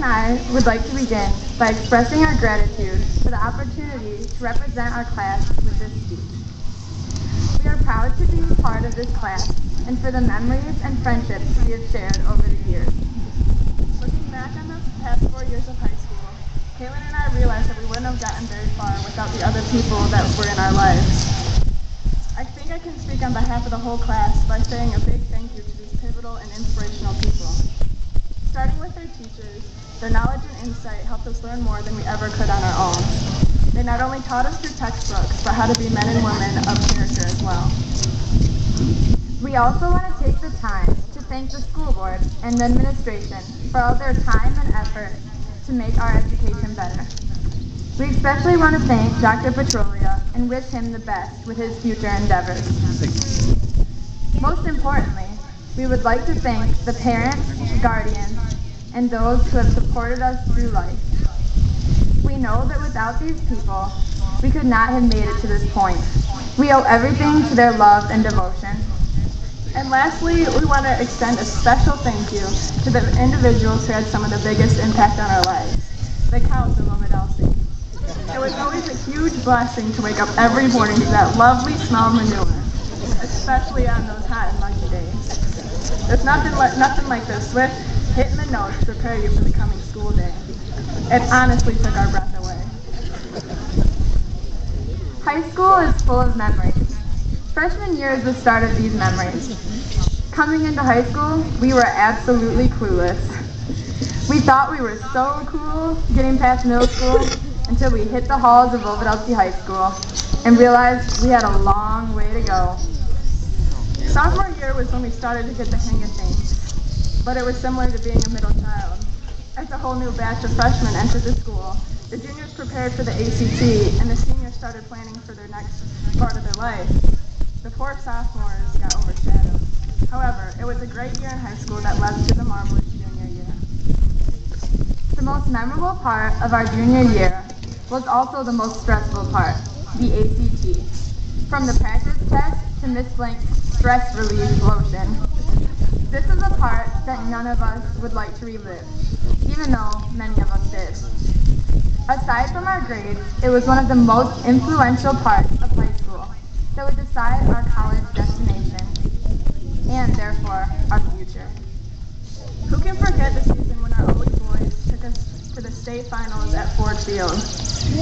I would like to begin by expressing our gratitude for the opportunity to represent our class with this speech. We are proud to be part of this class and for the memories and friendships we have shared over the years. Looking back on the past 4 years of high school, Caitlin and I realized that we wouldn't have gotten very far without the other people that were in our lives. I think I can speak on behalf of the whole class by saying a big thank you to these pivotal and inspirational people. Starting with their teachers, their knowledge and insight helped us learn more than we ever could on our own. They not only taught us through textbooks, but how to be men and women of character as well. We also want to take the time to thank the school board and the administration for all their time and effort to make our education better. We especially want to thank Dr. Petrolia and wish him the best with his future endeavors. Most importantly, we would like to thank the parents, guardians, and those who have supported us through life. We know that without these people, we could not have made it to this point. We owe everything to their love and devotion. And lastly, we want to extend a special thank you to the individuals who had some of the biggest impact on our lives, the cows of Ovid, Elsie. It was always a huge blessing to wake up every morning to that lovely smell of manure, especially on those hot and muggy days. There's nothing like the swift hit in the nose to prepare you for the coming school day. It honestly took our breath away. High school is full of memories. Freshman year is the start of these memories. Coming into high school, we were absolutely clueless. We thought we were so cool getting past middle school until we hit the halls of Ovid Elsie High School and realized we had a long way to go. Sophomore year was when we started to get the hang of things, but it was similar to being a middle child. As a whole new batch of freshmen entered the school, the juniors prepared for the ACT, and the seniors started planning for their next part of their life. The poor sophomores got overshadowed. However, it was a great year in high school that led to the marvelous junior year. The most memorable part of our junior year was also the most stressful part, the ACT. From the practice test to Miss Blank's stress relief lotion. This is a part that none of us would like to relive, even though many of us did. Aside from our grades, it was one of the most influential parts of high school that would decide our college destination, and therefore our future. Who can forget the season when our Ovid boys took us to the state finals at Ford Field?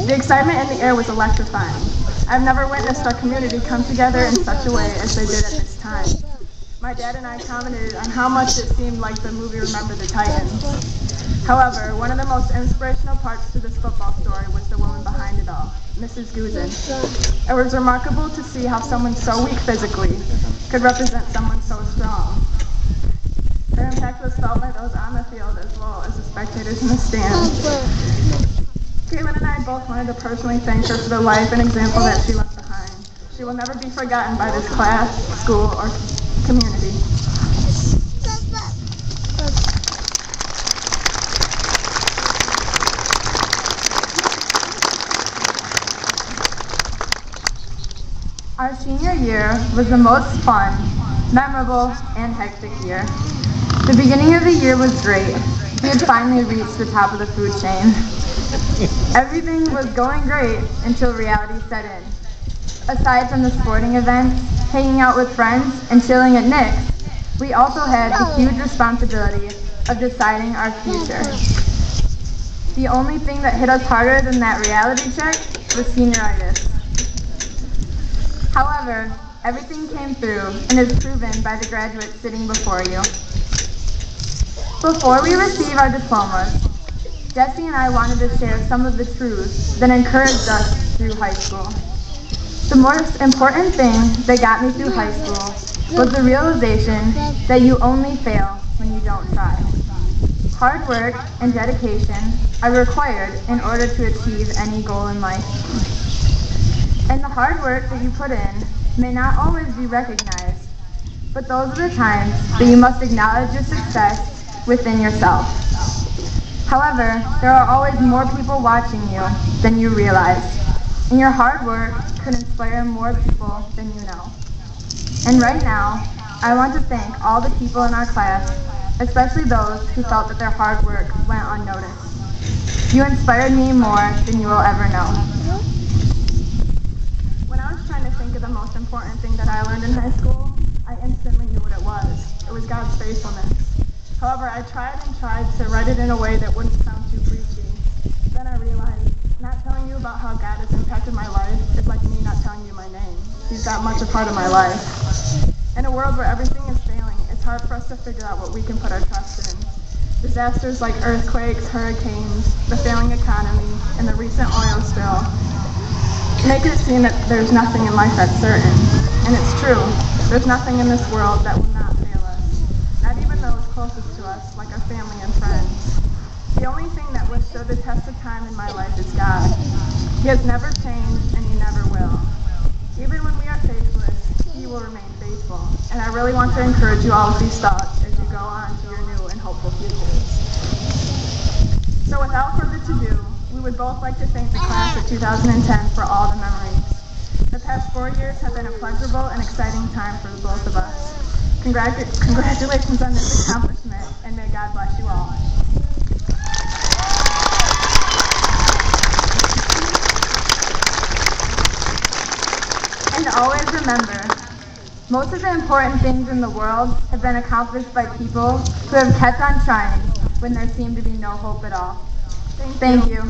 The excitement in the air was electrifying. I've never witnessed our community come together in such a way as they did at this time. My dad and I commented on how much it seemed like the movie Remember the Titans. However, one of the most inspirational parts to this football story was the woman behind it all, Mrs. Guzin. It was remarkable to see how someone so weak physically could represent someone so strong. Her impact was felt by those on the field as well as the spectators in the stands. Caitlin and I both wanted to personally thank her for the life and example that she left behind. She will never be forgotten by this class, school, or community. Our senior year was the most fun, memorable, and hectic year. The beginning of the year was great. We had finally reached the top of the food chain. Everything was going great until reality set in. Aside from the sporting events, hanging out with friends, and chilling at Nick's, we also had the huge responsibility of deciding our future. The only thing that hit us harder than that reality check was senioritis. However, everything came through and is proven by the graduates sitting before you. Before we receive our diplomas, Jessie and I wanted to share some of the truths that encouraged us through high school. The most important thing that got me through high school was the realization that you only fail when you don't try. Hard work and dedication are required in order to achieve any goal in life. And the hard work that you put in may not always be recognized, but those are the times that you must acknowledge your success within yourself. However, there are always more people watching you than you realize, and your hard work could inspire more people than you know. And right now, I want to thank all the people in our class especially those who felt that their hard work went unnoticed. You inspired me more than you will ever know. When I was trying to think of the most important thing that I learned in high school, I instantly knew what it was. It was God's faithfulness. However, I tried and tried to write it in a way that wouldn't sound too preachy. Then I realized not telling you about how God has impacted my life is like me not telling you my name. He's that much a part of my life. In a world where everything is failing, it's hard for us to figure out what we can put our trust in. Disasters like earthquakes, hurricanes, the failing economy, and the recent oil spill make it seem that there's nothing in life that's certain. And it's true. There's nothing in this world that will not fail us. Not even those closest to us, like our family and friends. The only thing that withstood the test of time in my life is God. He has never changed, and He never will. Even when we are faithless, He will remain faithful. And I really want to encourage you all with these thoughts as you go on to your new and hopeful futures. So without further ado, we would both like to thank the class of 2010 for all the memories. The past 4 years have been a pleasurable and exciting time for the both of us. Congratulations on this accomplishment, and may God bless you all. And always remember, most of the important things in the world have been accomplished by people who have kept on trying when there seemed to be no hope at all. Thank you.